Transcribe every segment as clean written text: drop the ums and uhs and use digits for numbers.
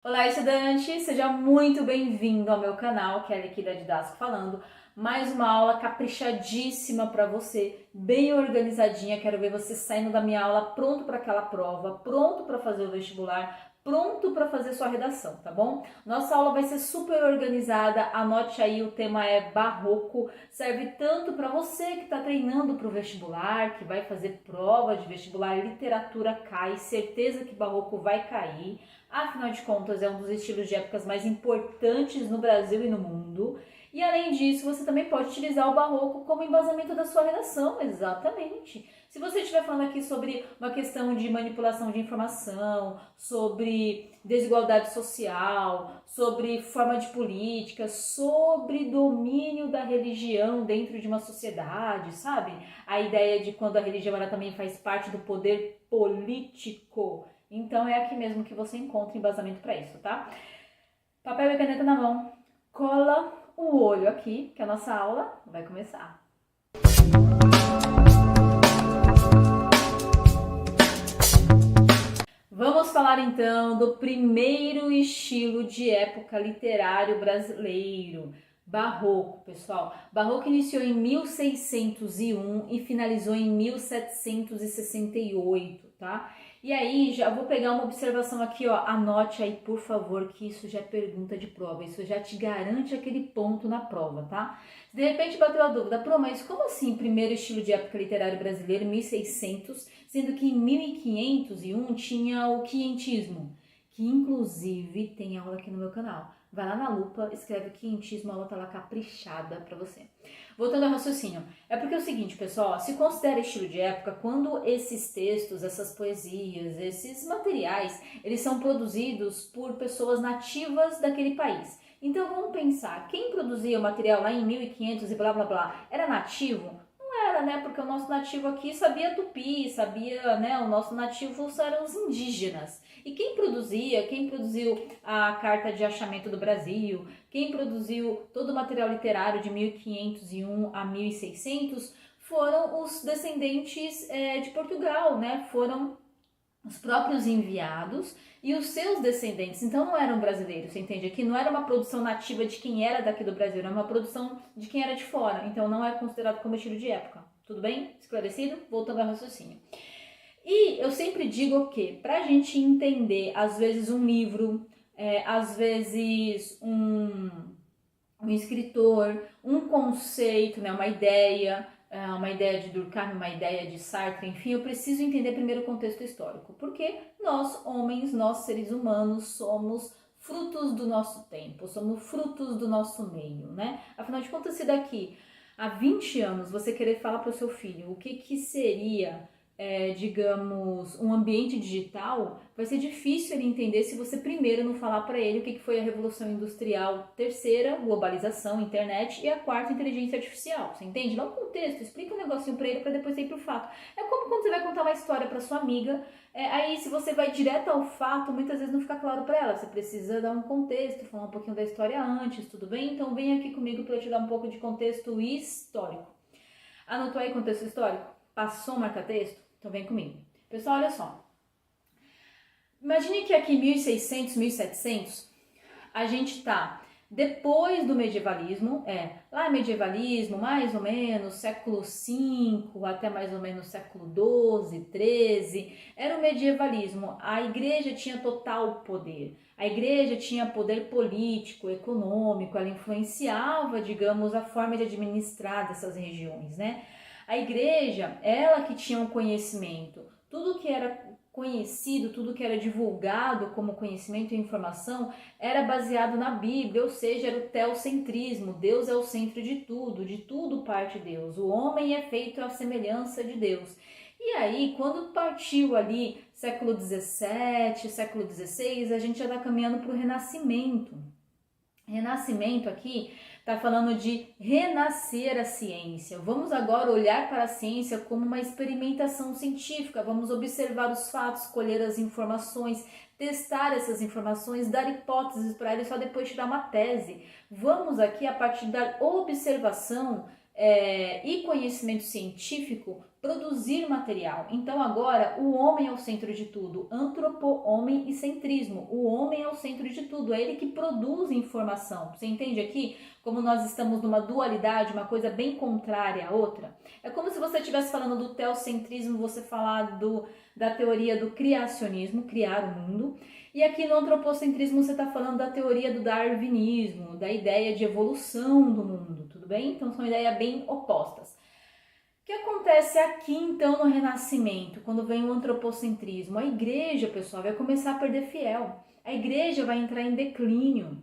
Olá, estudante! Seja muito bem-vindo ao meu canal, Kelly aqui da Didasco falando. Mais uma aula caprichadíssima para você, bem organizadinha. Quero ver você saindo da minha aula pronto para aquela prova, pronto para fazer o vestibular, pronto para fazer sua redação, tá bom? Nossa aula vai ser super organizada, anote aí, o tema é barroco, serve tanto para você que está treinando para o vestibular, que vai fazer prova de vestibular, literatura cai, certeza que barroco vai cair. Afinal de contas, é um dos estilos de épocas mais importantes no Brasil e no mundo. E além disso, você também pode utilizar o barroco como embasamento da sua redação, exatamente. Se você estiver falando aqui sobre uma questão de manipulação de informação, sobre desigualdade social, sobre forma de política, sobre domínio da religião dentro de uma sociedade, sabe? A ideia de quando a religião ela também faz parte do poder político. Então é aqui mesmo que você encontra embasamento para isso, tá? Papel e caneta na mão, cola o olho aqui, que a nossa aula vai começar. Vamos falar então do primeiro estilo de época literário brasileiro, barroco, pessoal. Barroco iniciou em 1601 e finalizou em 1768, tá? E aí, já vou pegar uma observação aqui, ó, anote aí, por favor, que isso já é pergunta de prova, isso já te garante aquele ponto na prova, tá? Se de repente bateu a dúvida, mas como assim primeiro estilo de época literário brasileiro, 1600, sendo que em 1501 tinha o quientismo, que inclusive tem aula aqui no meu canal. Vai lá na lupa, escreve quientismo, a aula tá lá caprichada pra você. Voltando ao raciocínio, é porque é o seguinte, pessoal, se considera estilo de época quando esses textos, essas poesias, esses materiais, eles são produzidos por pessoas nativas daquele país. Então vamos pensar, quem produzia o material lá em 1500 e blá blá blá, era nativo? Era, né? Porque o nosso nativo aqui sabia tupi, sabia, né? O nosso nativo eram os indígenas. E quem produziu a Carta de Achamento do Brasil, quem produziu todo o material literário de 1501 a 1600 foram os descendentes de Portugal, né? Foram os próprios enviados e os seus descendentes. Então não eram brasileiros, você entende? Aqui não era uma produção nativa de quem era daqui do Brasil, era uma produção de quem era de fora. Então não é considerado como estilo de época. Tudo bem? Esclarecido? Voltando ao raciocínio. E eu sempre digo que para a gente entender, às vezes, um livro, às vezes um escritor, um conceito, né, uma ideia de Durkheim, uma ideia de Sartre, enfim, eu preciso entender primeiro o contexto histórico, porque nós, homens, nós seres humanos, somos frutos do nosso tempo, somos frutos do nosso meio, né? Afinal de contas, se daqui a 20 anos você querer falar para o seu filho o que seria digamos, um ambiente digital, vai ser difícil ele entender se você primeiro não falar para ele o que foi a Revolução Industrial terceira, globalização, internet, e a quarta, inteligência artificial. Você entende? Dá um contexto, explica um negocinho para ele para depois ir pro fato. É como quando você vai contar uma história para sua amiga, aí se você vai direto ao fato, muitas vezes não fica claro para ela. Você precisa dar um contexto, falar um pouquinho da história antes, tudo bem? Então vem aqui comigo para eu te dar um pouco de contexto histórico. Anotou aí contexto histórico? Passou o marca-texto? Então vem comigo. Pessoal, olha só. Imagine que aqui em 1600, 1700, a gente tá depois do medievalismo, lá medievalismo, mais ou menos século V até mais ou menos século XII, XIII, era o medievalismo. A igreja tinha total poder. A igreja tinha poder político, econômico, ela influenciava, digamos, a forma de administrar dessas regiões, né? A igreja, ela que tinha um conhecimento, tudo que era conhecido, tudo que era divulgado como conhecimento e informação era baseado na Bíblia, ou seja, era o teocentrismo, Deus é o centro de tudo parte Deus, o homem é feito à semelhança de Deus. E aí, quando partiu ali século XVII, século XVI, a gente já está caminhando para o Renascimento. Renascimento aqui está falando de renascer a ciência. Vamos agora olhar para a ciência como uma experimentação científica. Vamos observar os fatos, colher as informações, testar essas informações, dar hipóteses para eles, só depois tirar uma tese. Vamos aqui, a partir da observação e conhecimento científico, produzir material. Então agora o homem é o centro de tudo, antropo-homem e centrismo. O homem é o centro de tudo, é ele que produz informação. Você entende aqui como nós estamos numa dualidade, uma coisa bem contrária à outra? É como se você estivesse falando do teocentrismo, você falar da teoria do criacionismo, criar o mundo, e aqui no antropocentrismo você está falando da teoria do darwinismo, da ideia de evolução do mundo, tudo bem? Então são ideias bem opostas. O que acontece aqui então no Renascimento, quando vem o antropocentrismo? A igreja, pessoal, vai começar a perder fiel. A igreja vai entrar em declínio.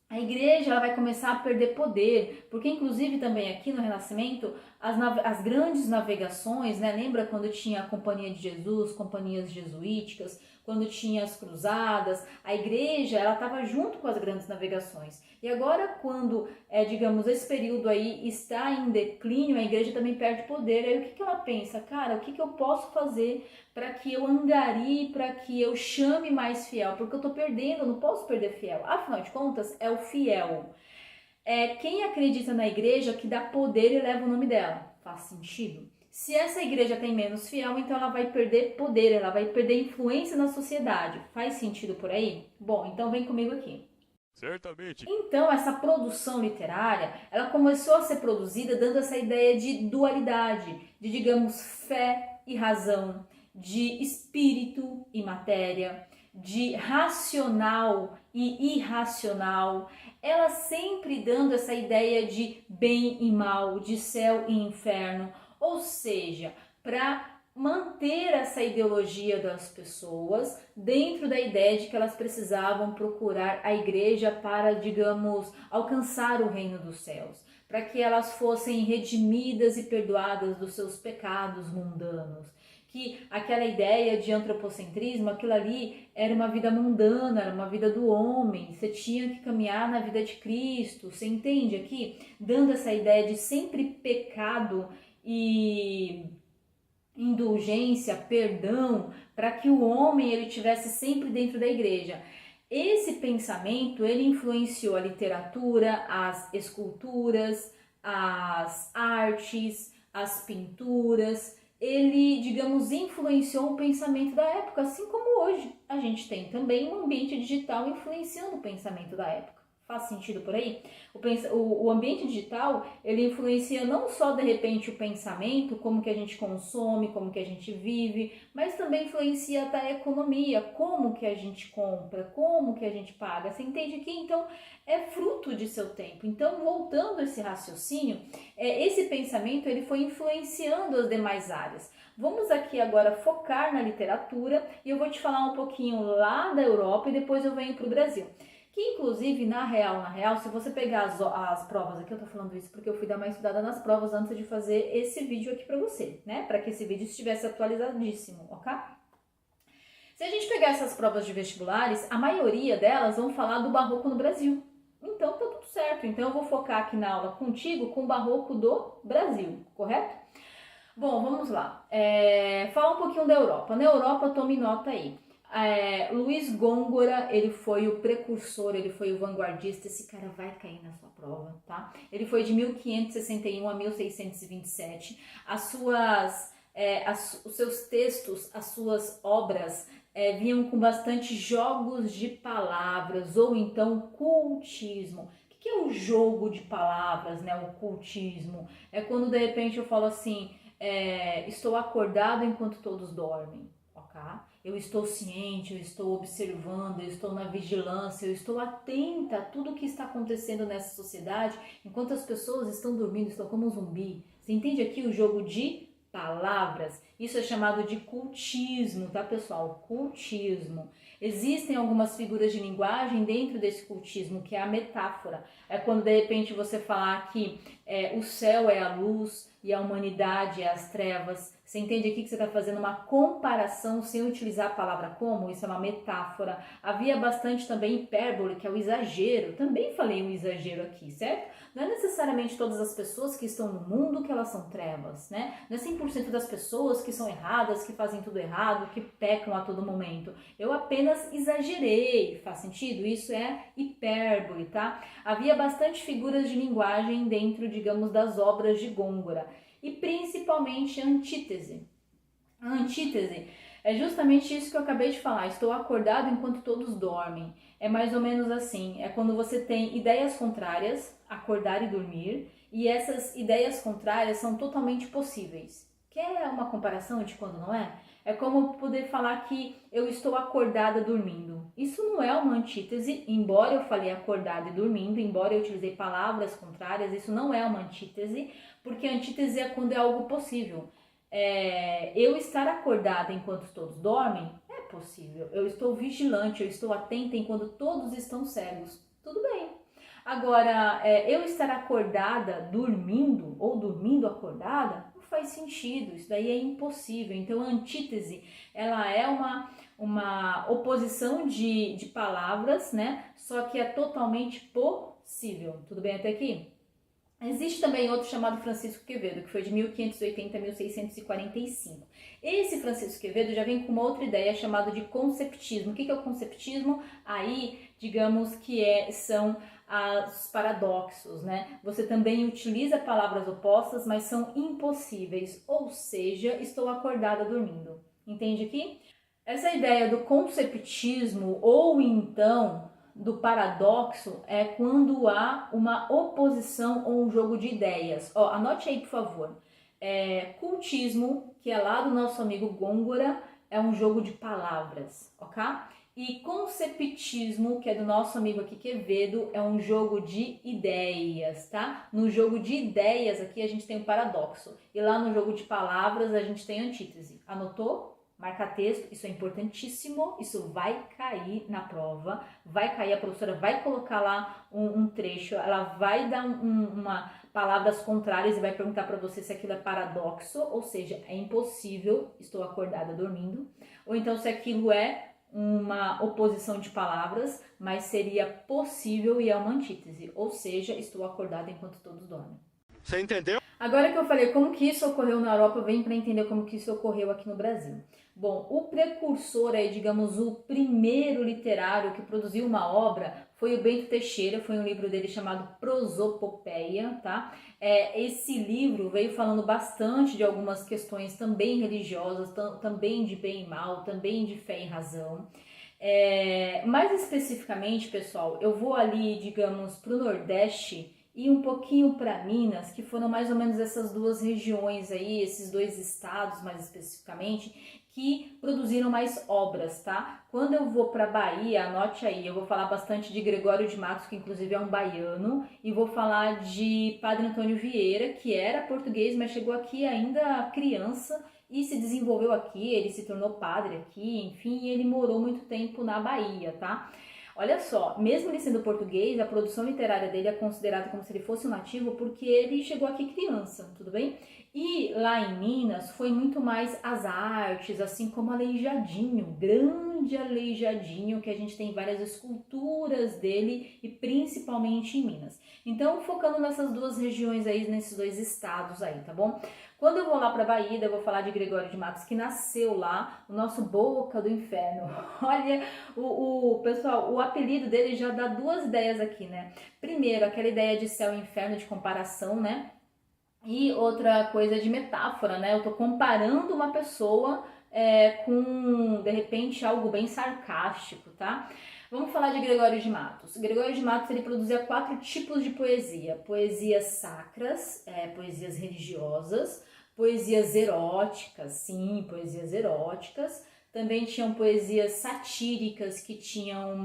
A igreja ela vai começar a perder poder, porque inclusive também aqui no Renascimento, as grandes navegações, né? Lembra quando tinha a Companhia de Jesus, companhias jesuíticas, quando tinha as cruzadas, a igreja ela estava junto com as grandes navegações. E agora quando, digamos, esse período aí está em declínio, a igreja também perde poder. Aí o que ela pensa? Cara, o que eu posso fazer para que eu angarie, para que eu chame mais fiel? Porque eu estou perdendo, eu não posso perder fiel. Afinal de contas, é o fiel. É quem acredita na igreja que dá poder e leva o nome dela. Faz sentido? Se essa igreja tem menos fiel, então ela vai perder poder, ela vai perder influência na sociedade. Faz sentido por aí? Bom, então vem comigo aqui. Certamente. Então, essa produção literária, ela começou a ser produzida dando essa ideia de dualidade, de, digamos, fé e razão, de espírito e matéria, de racional e irracional, ela sempre dando essa ideia de bem e mal, de céu e inferno, ou seja, para manter essa ideologia das pessoas dentro da ideia de que elas precisavam procurar a igreja para, digamos, alcançar o reino dos céus, para que elas fossem redimidas e perdoadas dos seus pecados mundanos. Que aquela ideia de antropocentrismo, aquilo ali era uma vida mundana, era uma vida do homem, você tinha que caminhar na vida de Cristo, você entende aqui? Dando essa ideia de sempre pecado e indulgência, perdão, para que o homem ele tivesse sempre dentro da igreja. Esse pensamento ele influenciou a literatura, as esculturas, as artes, as pinturas. Ele, digamos, influenciou o pensamento da época, assim como hoje a gente tem também um ambiente digital influenciando o pensamento da época. Faz sentido por aí? O ambiente digital, ele influencia não só, de repente, o pensamento, como que a gente consome, como que a gente vive, mas também influencia até a economia, como que a gente compra, como que a gente paga. Você entende que, então, é fruto de seu tempo. Então, voltando a esse raciocínio, esse pensamento, ele foi influenciando as demais áreas. Vamos aqui agora focar na literatura e eu vou te falar um pouquinho lá da Europa e depois eu venho para o Brasil. Que inclusive, na real, se você pegar as provas aqui, eu tô falando isso porque eu fui dar uma estudada nas provas antes de fazer esse vídeo aqui pra você, né? Pra que esse vídeo estivesse atualizadíssimo, ok? Se a gente pegar essas provas de vestibulares, a maioria delas vão falar do barroco no Brasil. Então tá tudo certo. Então eu vou focar aqui na aula contigo com o barroco do Brasil, correto? Bom, vamos lá. Fala um pouquinho da Europa. Na Europa, tome nota aí. Luiz Góngora, ele foi o precursor, ele foi o vanguardista, esse cara vai cair na sua prova, tá? Ele foi de 1561 a 1627, os seus textos, as suas obras vinham com bastante jogos de palavras, ou então cultismo. O que é o jogo de palavras, né? O cultismo é quando de repente eu falo assim, estou acordado enquanto todos dormem, ok? Eu estou ciente, eu estou observando, eu estou na vigilância, eu estou atenta a tudo o que está acontecendo nessa sociedade, enquanto as pessoas estão dormindo, estão como um zumbi. Você entende aqui o jogo de palavras? Isso é chamado de cultismo, tá, pessoal? Cultismo. Existem algumas figuras de linguagem dentro desse cultismo, que é a metáfora. É quando, de repente, você falar que o céu é a luz e a humanidade é as trevas. Você entende aqui que você está fazendo uma comparação sem utilizar a palavra como? Isso é uma metáfora. Havia bastante também hipérbole, que é o exagero. Também falei o exagero aqui, certo? Não é necessariamente todas as pessoas que estão no mundo que elas são trevas, né? Não é 100% das pessoas que são erradas, que fazem tudo errado, que pecam a todo momento. Eu apenas exagerei, faz sentido? Isso é hipérbole, tá? Havia bastante figuras de linguagem dentro, digamos, das obras de Góngora. e principalmente a antítese. A antítese é justamente isso que eu acabei de falar, estou acordado enquanto todos dormem. É mais ou menos assim, é quando você tem ideias contrárias, acordar e dormir, e essas ideias contrárias são totalmente possíveis. Quer uma comparação de quando não é? É como poder falar que eu estou acordada dormindo. Isso não é uma antítese, embora eu falei acordada e dormindo, embora eu utilizei palavras contrárias, isso não é uma antítese, porque antítese é quando é algo possível. Eu estar acordada enquanto todos dormem é possível. Eu estou vigilante, eu estou atenta enquanto todos estão cegos. Tudo bem. Agora, eu estar acordada dormindo ou dormindo acordada não faz sentido. Isso daí é impossível. Então, a antítese, ela é uma oposição de palavras, né? Só que é totalmente possível. Tudo bem até aqui? Existe também outro chamado Francisco Quevedo, que foi de 1580 a 1645. Esse Francisco Quevedo já vem com uma outra ideia chamada de conceptismo. O que é o conceptismo? Aí, digamos que são os paradoxos, né? Você também utiliza palavras opostas, mas são impossíveis, ou seja, estou acordada dormindo. Entende aqui? Essa ideia do conceptismo ou então do paradoxo é quando há uma oposição ou um jogo de ideias. Anote aí, por favor. Cultismo, que é lá do nosso amigo Gôngora, é um jogo de palavras, ok? E conceptismo, que é do nosso amigo aqui Quevedo, é um jogo de ideias, tá? No jogo de ideias aqui a gente tem o paradoxo. E lá no jogo de palavras a gente tem a antítese. Anotou? Marca texto, isso é importantíssimo, isso vai cair na prova, vai cair, a professora vai colocar lá um trecho, ela vai dar palavras contrárias e vai perguntar para você se aquilo é paradoxo, ou seja, é impossível, estou acordada dormindo, ou então se aquilo é uma oposição de palavras, mas seria possível e é uma antítese, ou seja, estou acordada enquanto todos dormem. Você entendeu? Agora que eu falei como que isso ocorreu na Europa, vem para entender como que isso ocorreu aqui no Brasil. Bom, o precursor aí, digamos, o primeiro literário que produziu uma obra foi o Bento Teixeira, foi um livro dele chamado Prosopopeia, tá? Esse livro veio falando bastante de algumas questões também religiosas, também de bem e mal, também de fé e razão. Mais especificamente, pessoal, eu vou ali, digamos, para o Nordeste e um pouquinho para Minas, que foram mais ou menos essas duas regiões aí, esses dois estados mais especificamente, que produziram mais obras, tá? Quando eu vou para Bahia, anote aí, eu vou falar bastante de Gregório de Matos, que inclusive é um baiano, e vou falar de Padre Antônio Vieira, que era português, mas chegou aqui ainda criança e se desenvolveu aqui, ele se tornou padre aqui, enfim, e ele morou muito tempo na Bahia, tá? Olha só, mesmo ele sendo português, a produção literária dele é considerada como se ele fosse um nativo porque ele chegou aqui criança, tudo bem? E lá em Minas foi muito mais as artes, assim como Aleijadinho, grande Aleijadinho, que a gente tem várias esculturas dele e principalmente em Minas. Então, focando nessas duas regiões aí, nesses dois estados aí, tá bom? Quando eu vou lá para Bahia, eu vou falar de Gregório de Matos, que nasceu lá, o nosso Boca do Inferno. Olha, pessoal, o apelido dele já dá duas ideias aqui, né? Primeiro, aquela ideia de céu e inferno, de comparação, né? E outra coisa de metáfora, né? Eu tô comparando uma pessoa com, de repente, algo bem sarcástico, tá? Vamos falar de Gregório de Matos. Gregório de Matos, ele produzia 4 tipos de poesia. Poesias sacras, poesias religiosas, poesias eróticas, sim, poesias eróticas. Também tinham poesias satíricas que tinham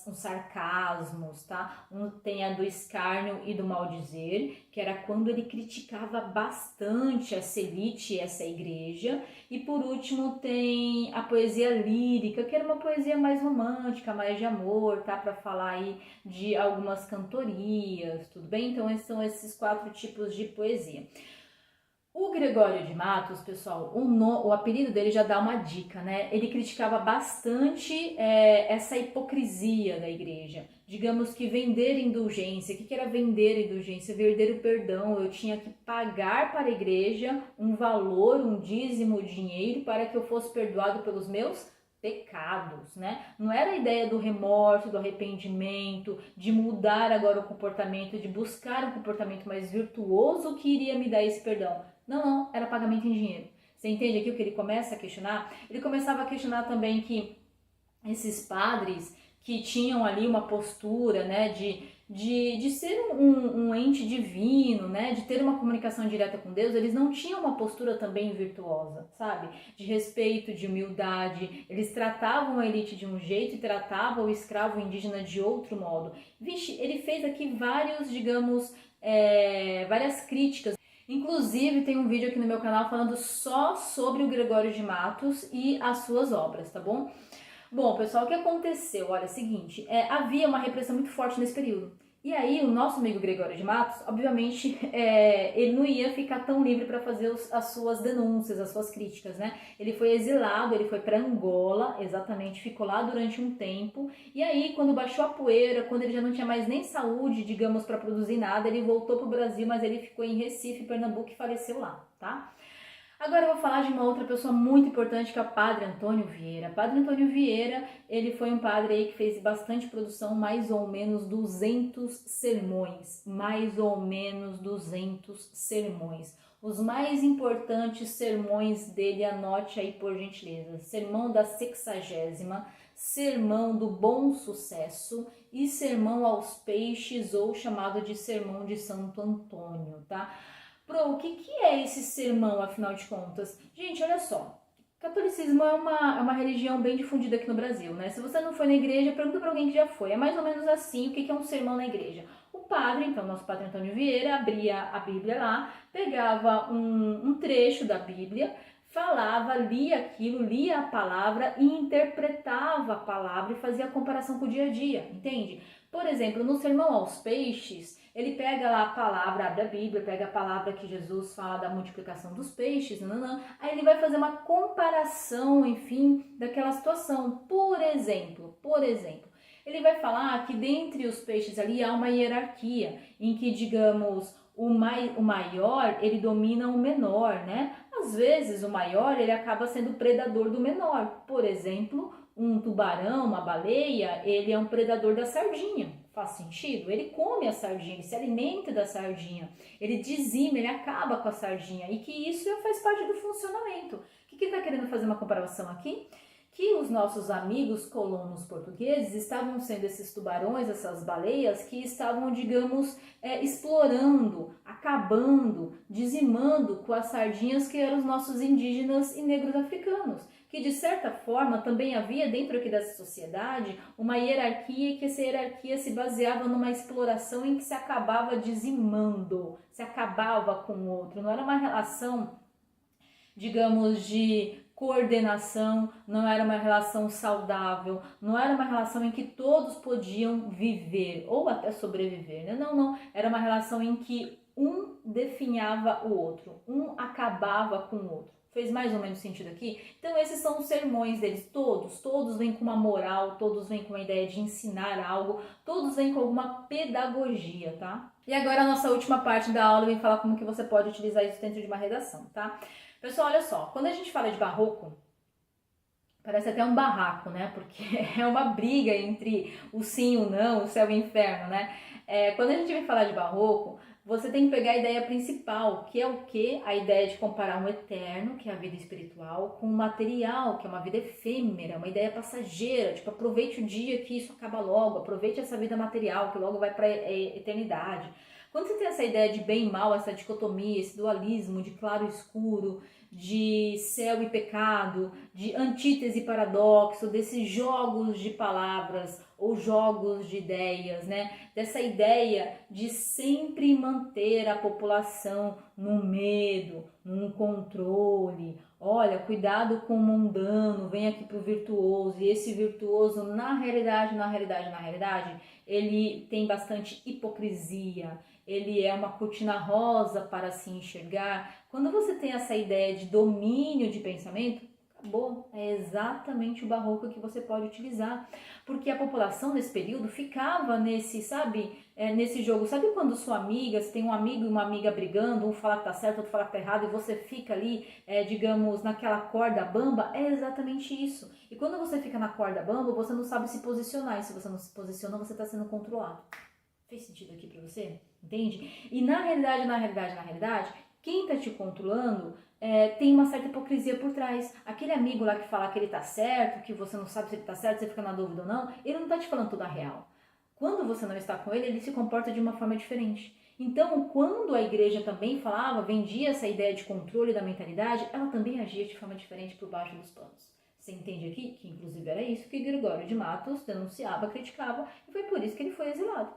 uns sarcasmos, tá? Tem a do escárnio e do maldizer, que era quando ele criticava bastante essa elite, essa igreja. E por último tem a poesia lírica, que era uma poesia mais romântica, mais de amor, tá? Para falar aí de algumas cantorias, tudo bem? Então esses são esses 4 tipos de poesia. O Gregório de Matos, pessoal, o apelido dele já dá uma dica, né? Ele criticava bastante essa hipocrisia da igreja. Digamos que vender indulgência. O que era vender indulgência? Vender o perdão. Eu tinha que pagar para a igreja um valor, um dízimo, dinheiro, para que eu fosse perdoado pelos meus pecados, né? Não era a ideia do remorso, do arrependimento, de mudar agora o comportamento, de buscar um comportamento mais virtuoso que iria me dar esse perdão. Não, era pagamento em dinheiro. Você entende aqui o que ele começa a questionar? Ele começava a questionar também que esses padres que tinham ali uma postura, né, de ser um ente divino, né, de ter uma comunicação direta com Deus, eles não tinham uma postura também virtuosa, sabe? De respeito, de humildade, eles tratavam a elite de um jeito e tratavam o escravo indígena de outro modo. Vixe, ele fez aqui vários, digamos, várias críticas. Inclusive tem um vídeo aqui no meu canal falando só sobre o Gregório de Matos e as suas obras, tá bom? Bom, pessoal, o que aconteceu? Olha, é o seguinte, havia uma repressão muito forte nesse período. E aí, o nosso amigo Gregório de Matos, obviamente, ele não ia ficar tão livre para fazer as suas denúncias, as suas críticas, né? Ele foi exilado, ele foi para Angola, exatamente, ficou lá durante um tempo. E aí, quando baixou a poeira, quando ele já não tinha mais nem saúde, digamos, para produzir nada, ele voltou para o Brasil, mas ele ficou em Recife, Pernambuco, e faleceu lá, tá? Agora eu vou falar de uma outra pessoa muito importante, que é o Padre Antônio Vieira. Padre Antônio Vieira, ele foi um padre aí que fez bastante produção, mais ou menos 200 sermões, mais ou menos 200 sermões. Os mais importantes sermões dele, anote aí por gentileza: Sermão da 60ª, Sermão do Bom Sucesso e Sermão aos Peixes, ou chamado de Sermão de Santo Antônio, tá? O que é esse sermão, afinal de contas? Gente, olha só, catolicismo é uma religião bem difundida aqui no Brasil, né? Se você não foi na igreja, pergunta para alguém que já foi. É mais ou menos assim, o que é um sermão na igreja? O padre, então, nosso padre Antônio Vieira, abria a Bíblia lá, pegava um trecho da Bíblia, falava, lia aquilo, lia a palavra e interpretava a palavra e fazia a comparação com o dia a dia, entende? Por exemplo, no Sermão aos Peixes, ele pega lá a palavra, abre a Bíblia, pega a palavra que Jesus fala da multiplicação dos peixes, aí ele vai fazer uma comparação, enfim, daquela situação. Por exemplo, ele vai falar que dentre os peixes ali há uma hierarquia, em que, digamos, o maior, ele domina o menor, né? Às vezes o maior, ele acaba sendo predador do menor. Por exemplo, um tubarão, uma baleia, ele é um predador da sardinha. Faz sentido? Ele come a sardinha, ele se alimenta da sardinha, ele dizima, ele acaba com a sardinha, e que isso faz parte do funcionamento. O que ele está querendo fazer uma comparação aqui? Que os nossos amigos colonos portugueses estavam sendo esses tubarões, essas baleias, que estavam, digamos, explorando, acabando, dizimando com as sardinhas que eram os nossos indígenas e negros africanos. Que de certa forma também havia dentro aqui dessa sociedade uma hierarquia, e que essa hierarquia se baseava numa exploração em que se acabava dizimando, se acabava com o outro. Não era uma relação, digamos, de coordenação, não era uma relação saudável, não era uma relação em que todos podiam viver ou até sobreviver, né? Não, era uma relação em que um definhava o outro, um acabava com o outro. Fez mais ou menos sentido aqui? Então esses são os sermões deles, todos vêm com uma moral, todos vêm com a ideia de ensinar algo, todos vêm com alguma pedagogia, tá? E agora a nossa última parte da aula vem falar como que você pode utilizar isso dentro de uma redação, tá? Pessoal, olha só, quando a gente fala de barroco, parece até um barraco, né? Porque é uma briga entre o sim e o não, o céu e o inferno, né? Quando a gente vem falar de barroco, você tem que pegar a ideia principal, que é o quê? A ideia de comparar um eterno, que é a vida espiritual, com o material, que é uma vida efêmera, uma ideia passageira, tipo, aproveite o dia que isso acaba logo, aproveite essa vida material, que logo vai para a eternidade. Quando você tem essa ideia de bem e mal, essa dicotomia, esse dualismo de claro e escuro, de céu e pecado, de antítese e paradoxo, desses jogos de palavras ou jogos de ideias, né? Dessa ideia de sempre manter a população no medo, num controle. Olha, cuidado com o mundano, vem aqui pro virtuoso. E esse virtuoso, na realidade, ele tem bastante hipocrisia. Ele é uma cortina rosa para se enxergar. Quando você tem essa ideia de domínio de pensamento, acabou. É exatamente o barroco que você pode utilizar. Porque a população nesse período ficava nesse, sabe, nesse jogo. Sabe quando sua amiga, você tem um amigo e uma amiga brigando, um fala que tá certo, outro fala que tá errado, e você fica ali, digamos, naquela corda bamba? É exatamente isso. E quando você fica na corda bamba, você não sabe se posicionar. E se você não se posiciona, você está sendo controlado. Fez sentido aqui pra você? Entende? E na realidade, quem tá te controlando tem uma certa hipocrisia por trás. Aquele amigo lá que fala que ele tá certo, que você não sabe se ele tá certo, você fica na dúvida ou não, ele não tá te falando toda a real. Quando você não está com ele, ele se comporta de uma forma diferente. Então, quando a igreja também falava, vendia essa ideia de controle da mentalidade, ela também agia de forma diferente por baixo dos panos. Você entende aqui? Que inclusive era isso que Gregório de Matos denunciava, criticava, e foi por isso que ele foi exilado.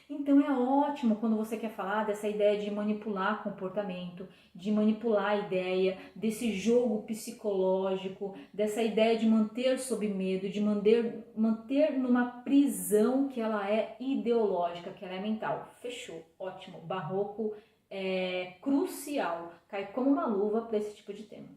Então é ótimo quando você quer falar dessa ideia de manipular comportamento, de manipular a ideia, desse jogo psicológico, dessa ideia de manter sob medo, de manter numa prisão que ela é ideológica, que ela é mental. Fechou, ótimo. Barroco é crucial, cai como uma luva para esse tipo de tema.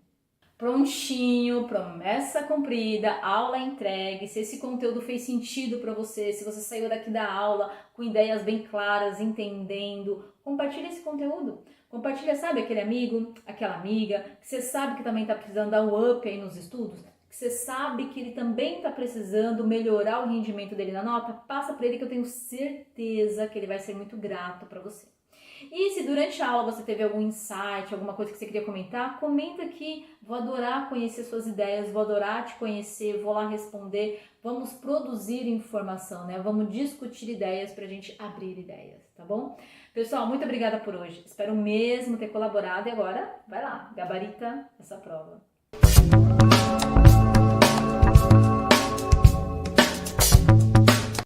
Prontinho, promessa cumprida, aula entregue. Se esse conteúdo fez sentido para você, se você saiu daqui da aula com ideias bem claras, entendendo, compartilha esse conteúdo. Compartilha, sabe, aquele amigo, aquela amiga, que você sabe que também está precisando dar um up aí nos estudos, que você sabe que ele também está precisando melhorar o rendimento dele na nota, passa para ele que eu tenho certeza que ele vai ser muito grato para você. E se durante a aula você teve algum insight, alguma coisa que você queria comentar, comenta aqui. Vou adorar conhecer suas ideias, vou adorar te conhecer, vou lá responder. Vamos produzir informação, né? Vamos discutir ideias pra gente abrir ideias, tá bom? Pessoal, muito obrigada por hoje. Espero mesmo ter colaborado e agora, vai lá, gabarita essa prova.